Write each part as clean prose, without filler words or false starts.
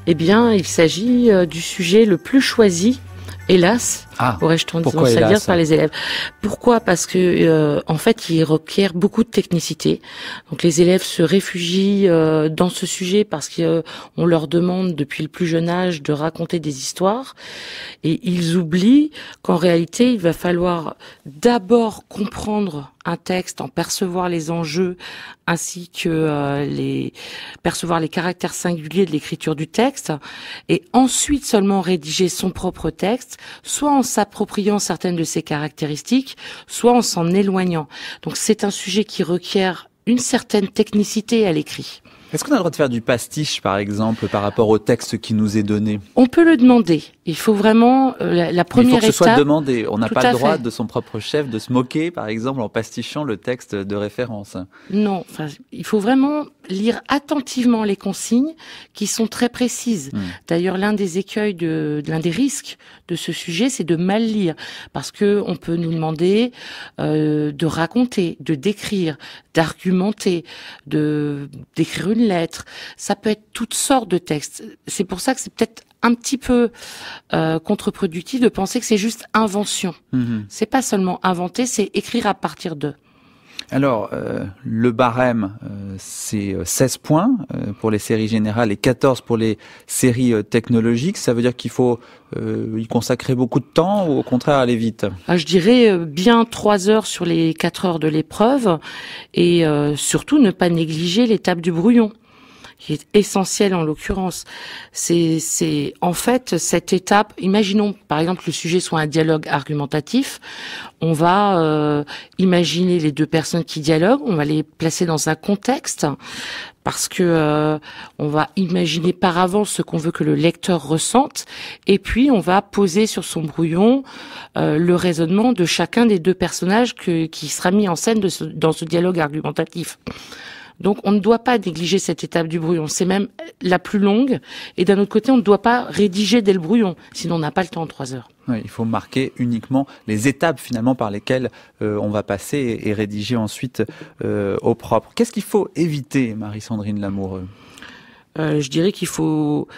Eh bien, il s'agit du sujet le plus choisi, hélas, aurais-je tendance à dire, par les élèves. Pourquoi ? Parce que en fait, il requiert beaucoup de technicité. Donc, les élèves se réfugient dans ce sujet parce qu'on leur demande depuis le plus jeune âge de raconter des histoires, et ils oublient qu'en réalité, il va falloir d'abord comprendre un texte, en percevoir les enjeux, ainsi que percevoir les caractères singuliers de l'écriture du texte, et ensuite seulement rédiger son propre texte, soit en s'appropriant certaines de ses caractéristiques, soit en s'en éloignant. Donc c'est un sujet qui requiert une certaine technicité à l'écrit. Est-ce qu'on a le droit de faire du pastiche, par exemple, par rapport au texte qui nous est donné ? On peut le demander. Il faut vraiment la première étape. Il faut que ce soit demandé. On n'a pas le droit de son propre chef de se moquer, par exemple, en pastichant le texte de référence. Non, il faut vraiment lire attentivement les consignes qui sont très précises. D'ailleurs, l'un des écueils l'un des risques de ce sujet, c'est de mal lire, parce que on peut nous demander de raconter, de décrire, d'argumenter, d'écrire une lettre. Ça peut être toutes sortes de textes. C'est pour ça que c'est peut-être un petit peu contre-productif de penser que c'est juste invention. C'est pas seulement inventer, c'est écrire à partir d'eux. Alors, le barème, c'est 16 points pour les séries générales et 14 pour les séries technologiques. Ça veut dire qu'il faut y consacrer beaucoup de temps ou au contraire aller vite ? Je dirais bien 3 heures sur les 4 heures de l'épreuve, et surtout ne pas négliger l'étape du brouillon, qui est essentielle en l'occurrence. C'est en fait cette étape. Imaginons par exemple que le sujet soit un dialogue argumentatif. On va imaginer les deux personnes qui dialoguent, on va les placer dans un contexte, parce que on va imaginer par avance ce qu'on veut que le lecteur ressente, et puis on va poser sur son brouillon le raisonnement de chacun des deux personnages qui sera mis en scène dans ce dialogue argumentatif. Donc on ne doit pas négliger cette étape du brouillon, c'est même la plus longue, et d'un autre côté on ne doit pas rédiger dès le brouillon, sinon on n'a pas le temps en 3 heures. Oui, il faut marquer uniquement les étapes finalement par lesquelles on va passer et rédiger ensuite au propre. Qu'est-ce qu'il faut éviter, Marie-Sandrine Lamoureux ? Je dirais qu'il faut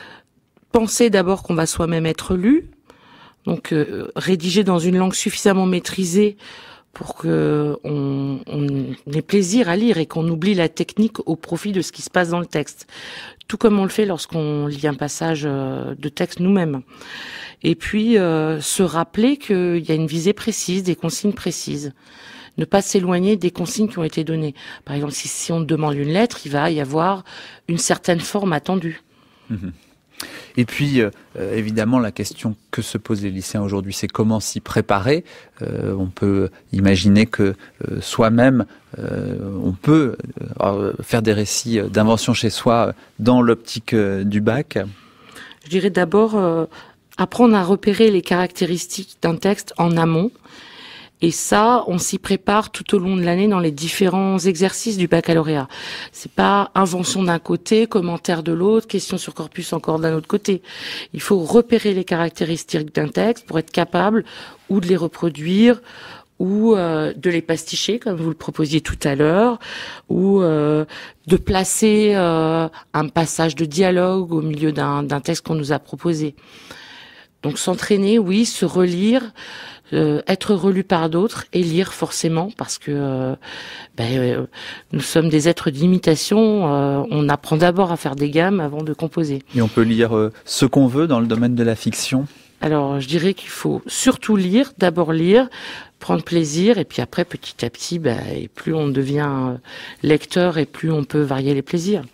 penser d'abord qu'on va soi-même être lu, donc rédiger dans une langue suffisamment maîtrisée pour que on ait plaisir à lire et qu'on oublie la technique au profit de ce qui se passe dans le texte. Tout comme on le fait lorsqu'on lit un passage de texte nous-mêmes. Et puis, se rappeler qu'il y a une visée précise, des consignes précises. Ne pas s'éloigner des consignes qui ont été données. Par exemple, si on demande une lettre, il va y avoir une certaine forme attendue. Et puis, évidemment, la question que se posent les lycéens aujourd'hui, c'est comment s'y préparer. On peut imaginer que soi-même, on peut faire des récits d'invention chez soi dans l'optique du bac. Je dirais d'abord apprendre à repérer les caractéristiques d'un texte en amont. Et ça, on s'y prépare tout au long de l'année dans les différents exercices du baccalauréat. C'est pas invention d'un côté, commentaire de l'autre, question sur corpus encore d'un autre côté. Il faut repérer les caractéristiques d'un texte pour être capable ou de les reproduire, ou de les pasticher, comme vous le proposiez tout à l'heure, ou de placer un passage de dialogue au milieu d'un texte qu'on nous a proposé. Donc s'entraîner, oui, se relire, être relu par d'autres et lire forcément, parce que nous sommes des êtres d'imitation, on apprend d'abord à faire des gammes avant de composer. Et on peut lire ce qu'on veut dans le domaine de la fiction ? Alors je dirais qu'il faut surtout lire, d'abord lire, prendre plaisir, et puis après petit à petit, et plus on devient lecteur et plus on peut varier les plaisirs.